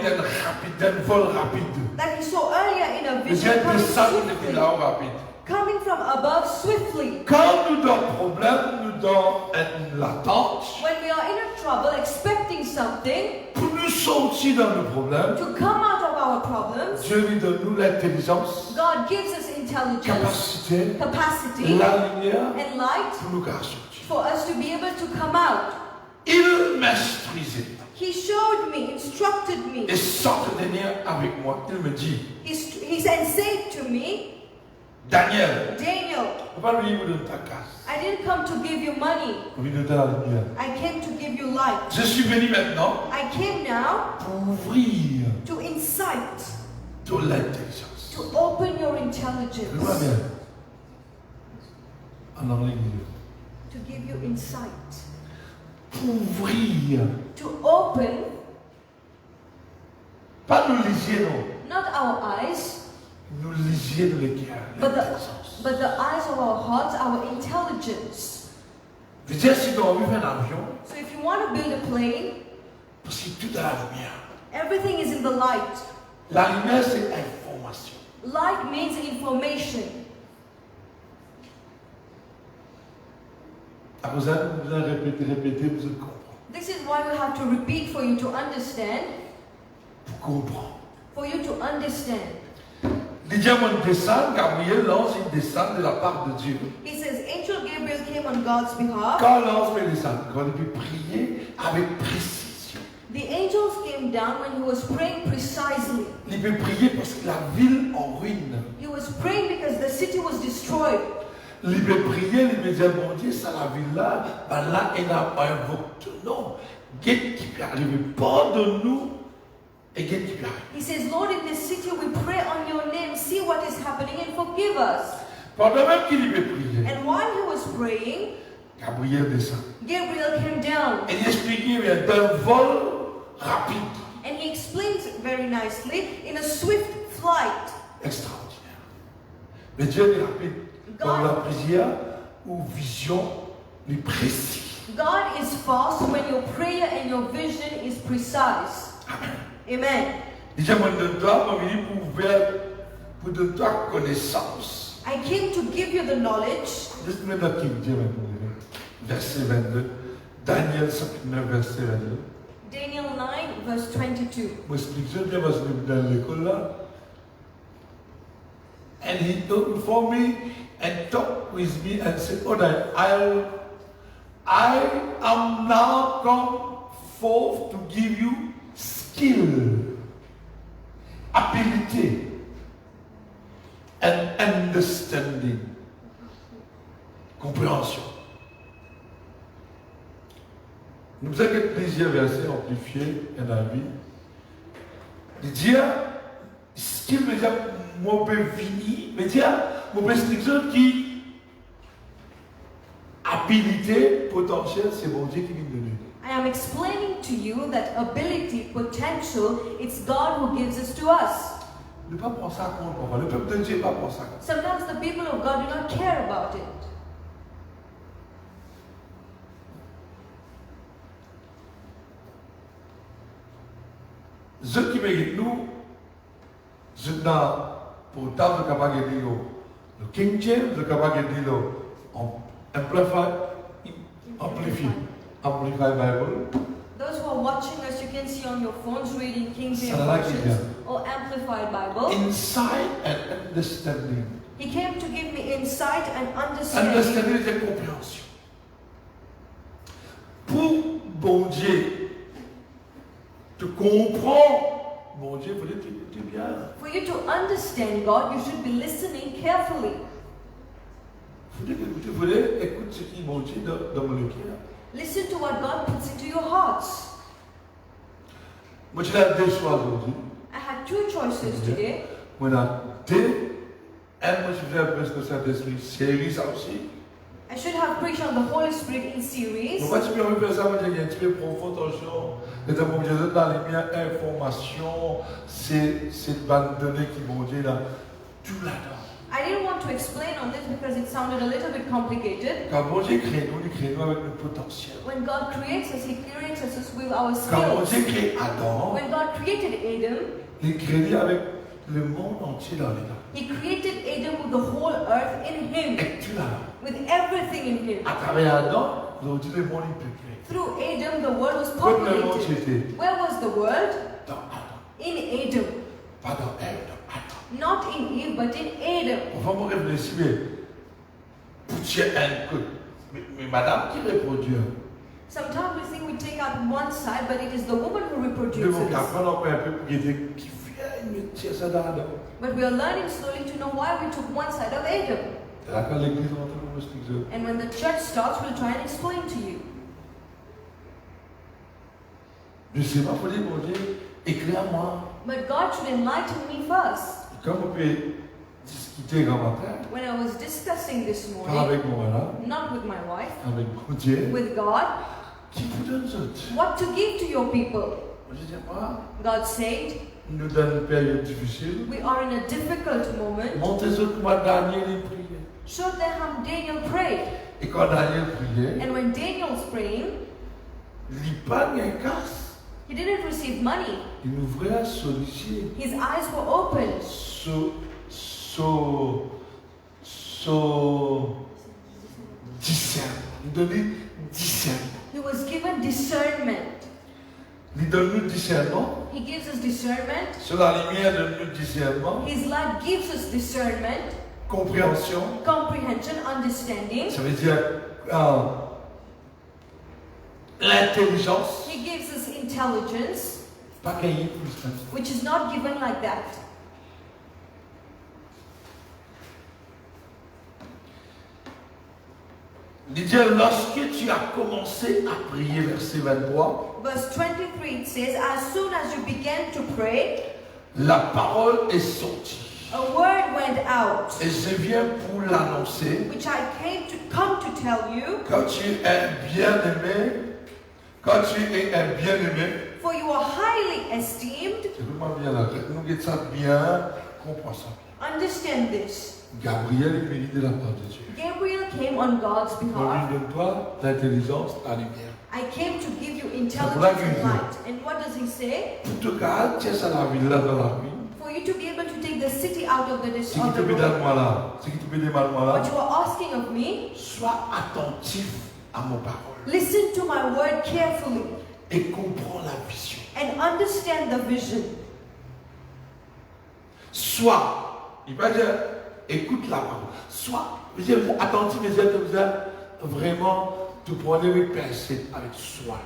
d'un vol rapide. that he saw earlier in a Il vision vient coming descendre depuis swiftly, là-haut rapide. coming from above swiftly. Quand nous dans problème, nous dans l'attente, When we are in a trouble, expecting something, pour nous sortir dans le problème, to come out of our problems, Dieu lui donne nous l'intelligence, God gives us intelligence, capacité, capacity, la lumière and light pour nous garder sortir. for us to be able to come out. Il m'instruisait He showed me, instructed me. et sans tenir avec moi, il me dit, He said to me, Daniel, Daniel, on va lui donner ta casse. I didn't come to give you money. On lui donne la lumière. I came to give you light. Je suis venu maintenant I came now pour ouvrir to incite, toute l'intelligence. to open your Je vois intelligence, bien. En anglais. to give you insight, Pour ouvrir. to open Pas nous les yeux, non. not our eyes, nous lisiez de l'équerre, but l'intelligence. the eyes of our hearts, our intelligence. Je veux dire, si tu as envie de faire un avion, So if you want to build a plane, parce que tout est la lumière. everything is in the light. La lumière, c'est information. Light means information. À cause de ça, vous allez répéter, vous allez comprendre. This is why we have to repeat for you to understand, Pour comprendre. for you to understand. Les diamants descendent, Gabriel lance une descente de la part de Dieu. He says, Angel Gabriel came on God's behalf. Quand l'ange fait descendre, quand il peut prier avec précision. The angels came down when he was praying precisely. Il peut prier parce que la ville en ruine. He was praying because the city was destroyed. Il peut prier, il peut dire, mon Dieu, ça la ville là, ben là, il n'a pas invoqué ton nom. Qu'est-ce qui peut arriver? Pardonne-nous et qu'est-ce qui peut arriver? He says, Lord, in this city we pray on your name, see what is happening and forgive us. Pendant même qu'il peut prier, And while he was praying, Gabriel descend. Gabriel came down. Et il expliquait d'un vol rapide, And he explains very nicely in a swift flight. extraordinaire. Mais Dieu est rapide dans la prière ou vision plus précis. God is fast when your prayer and your vision is precise. Amen. Il dit, moi, donne-toi, comme il dit, pour donner-toi connaissance. I came to give you the knowledge. Juste maintenant, King James, verset 22. Daniel, chapitre 9, verset 22. Daniel 9, verse 22. Moi, explique ça bien parce que dans l'école là. And he told for me and talked with me and said, oh, that I am now come forth to give you skill, ability, and understanding, compréhension. Nous avons plusieurs versets amplifiés dans la vie. Il dit, ce qui veut dire, mon père fini, mais dire, mon père structure qui habilité, potentiel, c'est mon Dieu qui vient de donner. I am explaining to you that ability, potential, it's God who gives it to us. Ne pas penser à compte, papa. Le peuple de Dieu n'est pas penser à compte. Sometimes the people of God do not care about it. Ceux qui méritent nous, je n'ai pour tant de capables de dire le King James, de capables de dire Amplify Bible. Those who are watching us, you can see on your phones reading King James Ça là qui versions or Amplified Bible. Insight and understanding. He came to give me insight and understanding. Understanding, c'est compréhension. Pour bon Dieu, tu comprends, bon Dieu, il faut que tu écoutes bien. For you to understand God, you should be listening carefully. Il faut que écoute ce qui bon Dieu dans le cœur. Listen to what God puts into your hearts. Moi, tu as deux choix aujourd'hui. I had two choices today. Moi, j'ai deux. Et moi, je fais un peu ce que ça d'esprit. Série, ça aussi. I should have preached on the Holy Spirit in series. Pourquoi tu peux faire ça? Moi, j'ai un petit peu profond, attention. Et donc, je donne dans les miennes informations, c'est bande de données qui vont dire là, tout là-dedans. I didn't want to explain on this because it sounded a little bit complicated. Quand bon Dieu crée nous, il crée nous avec le potentiel. When God creates us, He creates us with our Quand bon skills. Dieu crée Adam, When God created Adam, il crée avec le monde entier dans les gars. He created Adam with the whole earth in Him, Et tout là. with everything in Him. À travers Adam, aujourd'hui, le monde il peut créer. Through Adam, the world was Comme le monde populated. c'était Where was the world? dans Adam. In Adam. Pas dans Ève, dans Adam. Not in Eve, but in Adam. On va me réfléchir, mais pour dire un coup. Mais madame qui reproduit. Sometimes we think we take out one side, but it is the woman who Mais reproduces. bon, après, on peut un peu pour dire qui vient, mais tiens ça dans Adam. But we are learning slowly to know why we took one side of Adam. Et là, quand l'église rentre, on explique ça. And when the church starts, we'll try and explain to you. Je sais pas, il faut dire, mon Dieu, éclaire-moi. But God should enlighten me first. Comme on peut discuter grand matin, When I was discussing this pas morning, avec mon malade, not with my wife, avec mon Dieu, with God, qui vous donne ça? what to give to your people. Je dis, moi, God said, nous dans une période difficile. We are in a difficult moment. Montrez-vous comment Daniel il priait. Show them how Daniel prayed. Et quand Daniel priait, And when Daniel's praying, il pas un casse. he didn't receive money. Il ouvrait à solliciter. His eyes were open. Discernement. Il donnait discernement. He was given discernment. Il donne nous discernement. He gives us discernment. Sur la lumière de nous discernement. His light gives us discernment, Compréhension. comprehension, understanding. Ça veut dire l'intelligence. He gives us intelligence, Pas gagné plus que ça. which is not given like that. Il dit, lorsque tu as commencé à prier, verset 23, Verse 23 it says, as soon as you began to pray, la parole est sortie. a word went out, Et je viens pour l'annoncer. which I came to come to tell you, Quand tu es un bien-aimé, quand tu es un bien-aimé, for you are highly esteemed. c'est vraiment bien là. Nous guettons ça bien, comprends ça. Understand this. Gabriel est venu de la part de Dieu. Gabriel came on God's Donc, behalf. il donne-toi l'intelligence, la lumière. I came to give you C'est intelligence pour ça qu'il and dit. light. And what does he say? Pour te garder, tiens ça la ville là dans la vie. For you to be able to take the city out of the Ce qui te road. met dans moi là, ce qui te met dans moi What là, you are asking of me, sois attentif à mon parole listen to my word carefully et comprends la vision. and understand the vision. Sois, il va dire, écoute la parole. Sois, je veux dire, attentif, je veux dire, vraiment te prendre avec pincette, avec soin.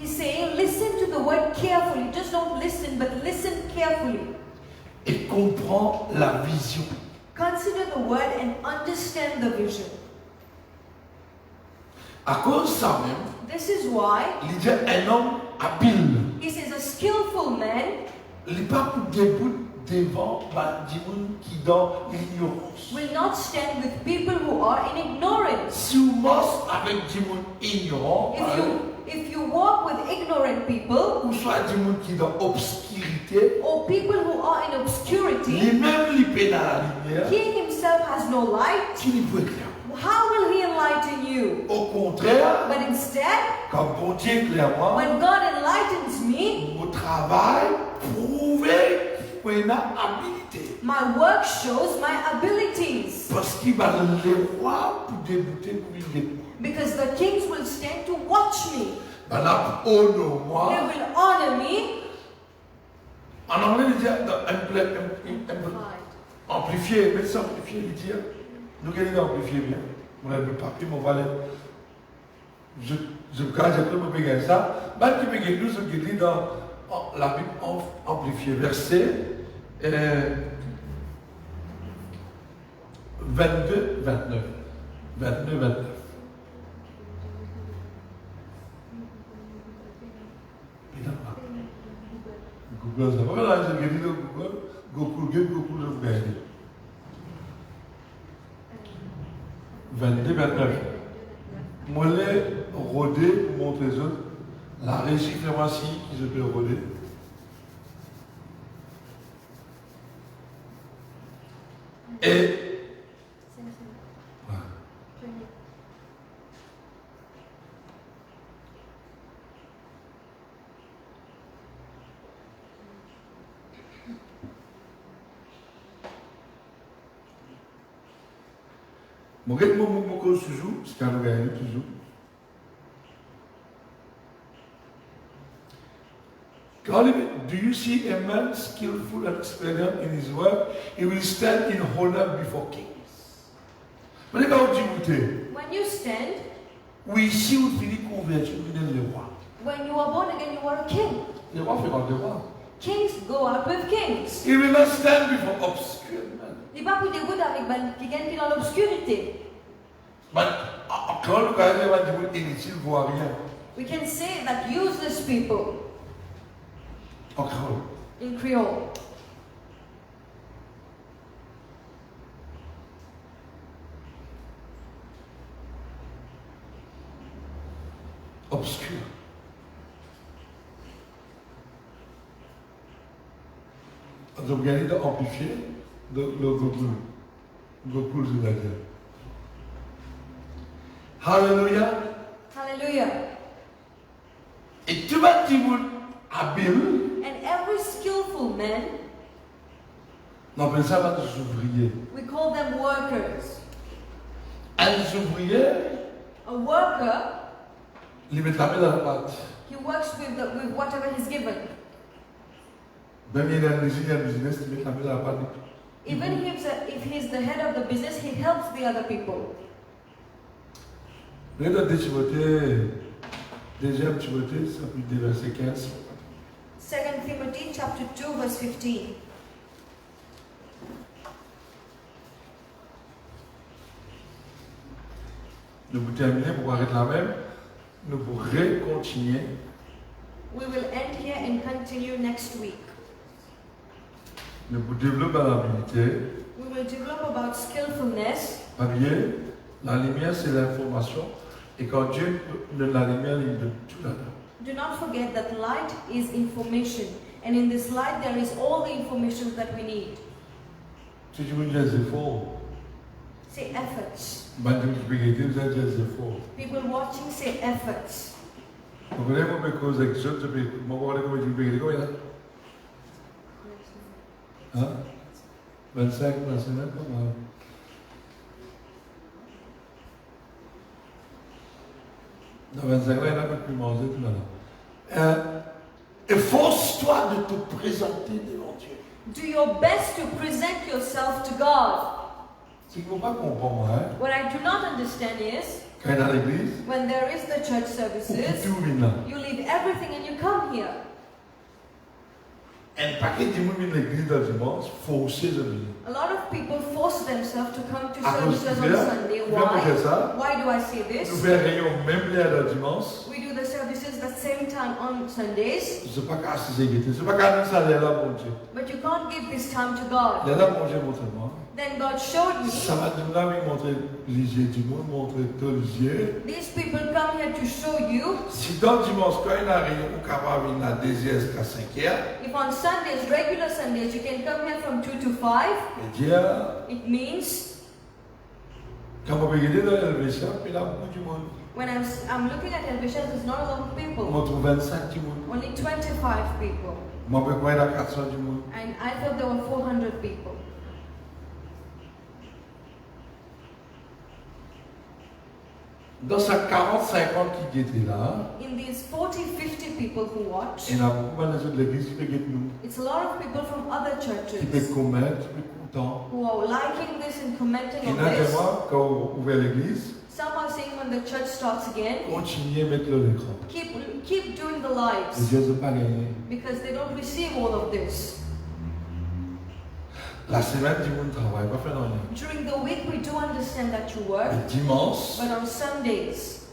He's saying, listen to the word carefully. Just don't listen, but listen carefully. Et comprends la vision. Consider the word and understand the vision. À cause de ça même, This is why il dit un homme habile. he says a skillful man Il n'est pas pour debout devant des gens qui dans l'ignorance. will not stand with people who are in ignorance. Si vous marchez avec des gens ignorants, If you walk with ignorant people ou soit des gens qui sont dans l'obscurité, or people who are in obscurity, lui-même il peut dans la lumière, he himself has no light. qui ne peut rien. How will he enlighten you? Au contraire, But instead, comme bon Dieu clairement, when God enlightens me, mon travail prouve qu'on a habilité. my work shows my abilities. Parce qu'il va les rois pour débuter pour une débuter. Because the kings will stand to watch me. Maintenant, honore moi. They will honor me. En anglais, il dit amplifier, mais ça amplifier, il dit, nous allons amplifier bien. On a le papier, mon valet. Je me cache, j'ai pris mon béguin ça. Même qui béguin, nous, ce qui dit dans la Bible amplifiée, verset 22, 29. 22, 29. Google, ça va là, j'ai dit Google, Google, je vous gagne. 22, 29. Moi, je rodé pour montrer aux autres. La régie, vraiment, si, qui je peux roder. Et. Mon gars, mon cause toujours, c'est quand on gagne toujours. Do you see a man skillful and experienced in his work? He will stand in honor before kings. Vous voyez quand vous dites, When you stand, oui, si vous finissez convertir, vous êtes le roi. when you are born again, you are a king. Le roi fait pas le roi. Kings go out with kings. He will not stand before obscure men. Il n'est pas pour dégoûter avec quelqu'un qui est dans l'obscurité. Mais quand le gars va dire inutile, il ne voit rien. We can say that useless people En créole. in Creole. Obscur. Ils ont gagné d'amplifier le Gokul. Gokul, je veux dire. Alléluia. Hallelujah. Et tu vas dire, habile, And every skillful man, on appelle ça des ouvriers. we call them workers. Un ouvrier, A worker, il met la main dans la pâte. he works with whatever he's given. Même il y a un business, il met la main dans la pâte. Even if he's the head of the business, he helps the other people. Regardez 2 Timothée, 2 Timothée, chapitre verset 15. 2 Timothy chapter 2 verse 15. Nous vous terminer pour arrêter la même. Nous pourrons continuer. We will end here and continue next week. Nous vous développer l'habilité. We will develop about skillfulness. Habillé, la lumière c'est l'information. Et quand Dieu donne la lumière, il donne tout là-dedans. Do not forget that light is information, and in this light there is all the information that we need. Si tu veux des efforts, Say efforts. vous avez des efforts. People watching say efforts. Vous voulez me cause avec ça, je vais m'envoyer comme tu veux combien là? Hein? 25 la semaine, comment? Dans 25 là, il n'a pas pu manger tout là. Efforce-toi de te présenter devant Dieu. Do your best to present yourself to God. Ce qu'il ne faut pas comprendre, hein? What I do not understand is, Quand il est dans l'église, when there is the church où services, tu viens là? you leave everything and you come here. Un paquet de gens viennent à l'église dans le dimanche, forcés de venir. A lot of people force themselves to come to À cause services de on ça, Sunday. tu viens pour faire Why? ça, Why do I say nous this? faisons réunion même là dans le dimanche. We do the services the same time on Sundays, Je ne sais pas qu'à se égalité, je ne sais pas qu'à nous aller là, mon Dieu. but you can't give this time to God. Là, mon Dieu, montre-moi. Then God showed me, Ça m'a dit, là, il montre les yeux du monde, montre tous les yeux. these people come here to show you. Si dans le dimanche, quand il arrive, on est capable de venir à 2h jusqu'à 5h, If on Sundays, regular Sundays, you can come here from 2 to 5, et Dieu, it means quand on peut regarder dans l'élection, il y a beaucoup de monde. when I'm looking at television, there's not a lot of On people, trouve 25 du monde. only 25 people. On peut croire qu'il y a 400 du monde. And I thought there were 400 people. Dans ces 40-50 qui étaient là, In these 40-50 people who watch, il y a beaucoup de l'église qui peut être nous, it's a lot of people from other qui peut churches commettre, qui peut content. who are liking this and commenting Il y on en a this. qui moi, quand on ouvre l'église, Some are saying when the church starts again, continuez à mettre le l'écran. keep doing the Et lives Dieu ne pas gagner. because they don't receive all of this. La semaine, du monde travaille, pas faire rien. During the week, we do understand that you work, Le dimanche, but on Sundays,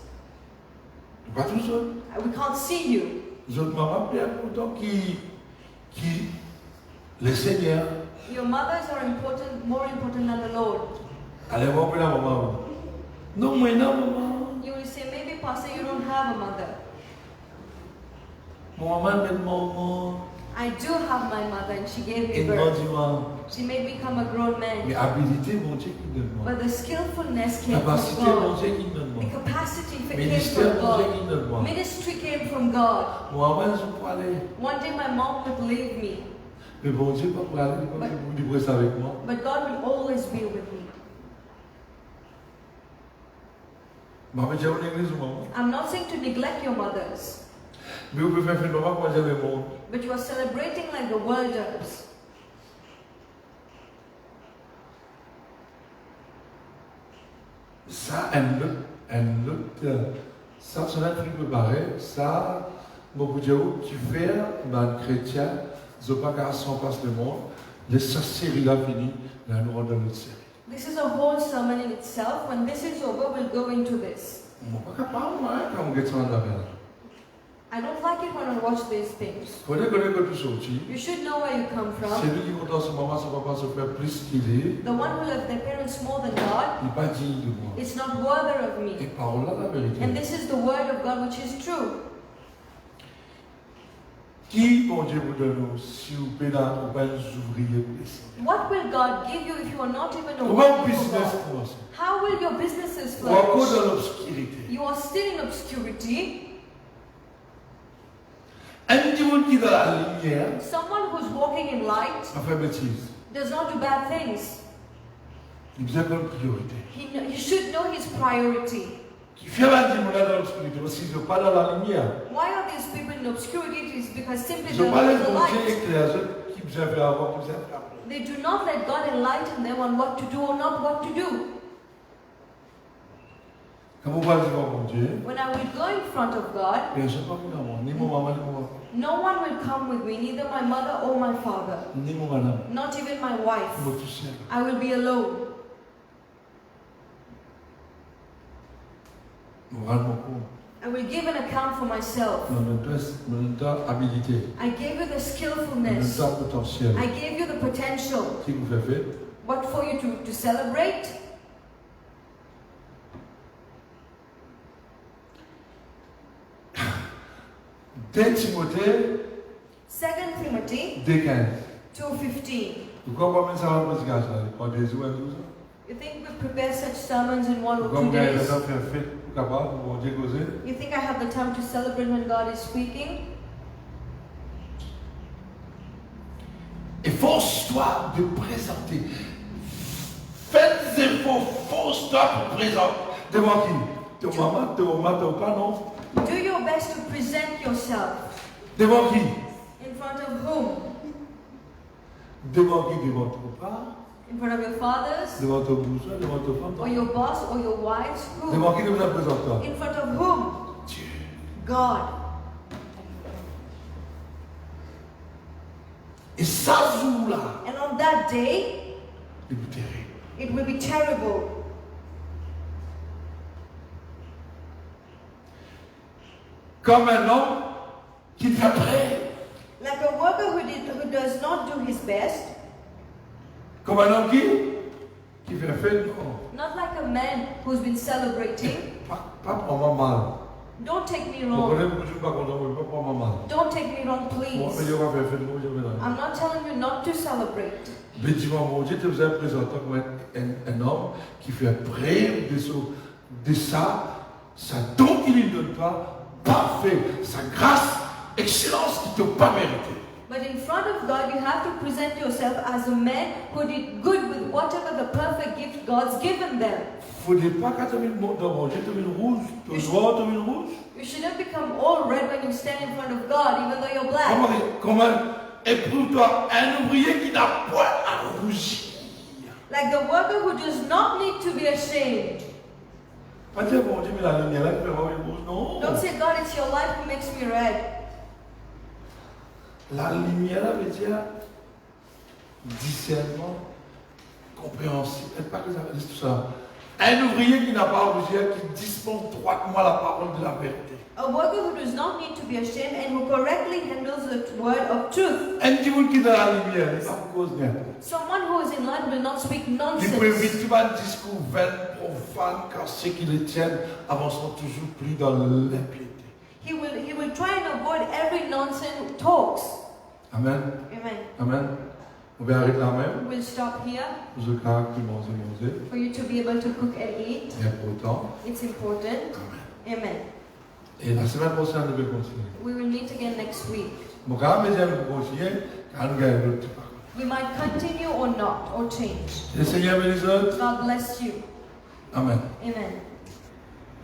pas tout seul. we can't see you. Les autres mamans, bien pourtant, qui, le Seigneur, Your mothers are important, more important than the Lord. allez voir pour la maman. Non, moi, non, maman. You will say, maybe Pastor, you don't have a mother. Mon maman, met maman. I do have my mother, and she gave me Et moi, birth. dis-moi. She made me become a grown Mais man. habilité, mon Dieu, qui donne moi. But the skillfulness came from Capacité, mon God. Dieu, qui donne moi. The capacity came Ministère, from mon Dieu, God. qui donne moi. Ministry came from God. Mon maman, je peux aller. One day my mom would leave me, Mais bon Dieu, pas pour aller, pas pour vous livrer ça avec moi. but God will always be with me. Maman, j'ai une église, maman. I'm not saying to neglect your mothers, Mais vous pouvez faire maman pour dire le monde. but you are celebrating like the world does. Ça, ça, c'est un truc préparé. Ça, mon Dieu, tu fais, un chrétien, je ne sais pas qu'à 100 passes le monde, les série-là finie, là, nous rentrons dans notre série. This is a whole sermon in itself. When this is over, we'll go into this. On n'est pas capable, hein, quand on est en la I don't like it when I watch these things. il faut connaître que tu sorti. You should know where you come C'est from. lui qui content son maman, son papa se fait plus qu'il est. The one who loves their parents more than God Il n'est pas digne de moi. is not worthy of Et me. parole là, la vérité. And this is the word of God which is true. Qui, bon Dieu, vous donne si vous pouvez là, vous pouvez ouvriers pour les What will God give you if you are not even a Comment worker le for business God? commence? How will your businesses Ou encore flourish? dans l'obscurité. You are still in obscurity. Un petit monde qui est dans la lumière Someone who's walking in light a fait bêtise. does not do bad things. Il faisait comme priorité. He should know his priority. Qui fait la vie dans l'obscurité parce qu'ils ne sont pas dans la lumière. Why are these people in obscurity? It is because simply Ils they n'ont are pas les not in the conseils light. éclairés qui vous avez avant, qui vous avez après. They do not let God enlighten them on what to do or not what to do. Quand vous parlez devant mon Dieu, When I will go in front of God, bien, je ne sais pas mon amour, ni mon maman, ni mon papa, no one will come with me, neither my mother or my father, ni mon madame, not even my ni wife. mon tout seul. I will be alone. Nous rendons mon cours. I will give an account for myself. Notre habilité, I gave you the notre skillfulness. potentiel. I gave you the potential. Qui vous fait faire? What for you to celebrate? Dès Timothée, 2 Timothy dès 15. 2:15. Vous comprenez ça va pas se gâcher, pas des jours et tout ça. You think we prepare such sermons in 1 Vous or 2 comprenez le days? temps faire fête pour capable pour Dieu causer. You think I have the time to celebrate when God is speaking? Efforce-toi de présenter. Faites des efforts, force-toi pour présenter. Devant qui? Ton maman, ton maman, ton papa, non? Do your best to present yourself. Devant qui? In front of whom? Devant qui? Devant ton papa, In front of your fathers? devant ton bourgeois, devant ton Or femme. your boss or your wives? Who? Devant qui nous présentons? In front of whom? Dieu. God. Et ça jour-là, And on that day, il vous terrible. it will be terrible. Comme un homme qui fait prêt. Like a worker who does not do his best, Comme un homme qui fait fête, non. not like a man who's been celebrating. Pas pour moi mal. Don't take me Vous wrong. connaissez beaucoup de choses pas content, mais pas pour moi mal. Don't take me wrong, Moi, please. je vais faire fête, moi, je vais là. I'm not telling you not to celebrate. Mais dis-moi, mon Dieu, te vous avez présenté comme un homme qui fait preuve de ça, sa don qu'il ne donne pas, parfait, sa grâce, excellence qu'il ne t'a pas mérité. But in front of God, you have to present yourself as a man who did good with whatever the perfect gift God's given them. Il ne faudrait pas quand tu as mis dans mon Dieu, tu as mis rouge, tu as noir, tu as mis rouge. You shouldn't become all red when you stand in front of God, even though you're black. Comment éprouve-toi un ouvrier qui n'a point à rougir. Like the worker who does not need to be ashamed. Pas dire, mon Dieu, mais la lumière là, tu peux avoir une rouge, non. Don't say, God, it's your light who makes me red. La lumière là veut dire discernement, compréhension. Et pas que ça veut dire tout ça. Un ouvrier qui n'a pas à rougir, qui dispense droitement la parole de la vérité. A worker who does not need to be ashamed and who correctly handles the word of truth. Un petit monde qui est dans la lumière, il va cause rien. Someone who is in light will not speak Il peut nonsense. éviter un discours vain, profane, car ceux qui le tiennent avanceront toujours plus dans l'impiété. He will try and avoid every nonsense talks. Amen. Amen. Amen. On va arrêter là même. We'll stop here Pour ce cas qui manger. for you to be able to cook and eat. C'est important. It's important. Amen. Amen. Et la semaine prochaine, nous allons continuer. We will meet again next week. Mon gars, mais j'aime continuer, car nous gagnons l'autre. We might continue or not, or change. Le Seigneur bénisse. God bless you. Amen. Amen.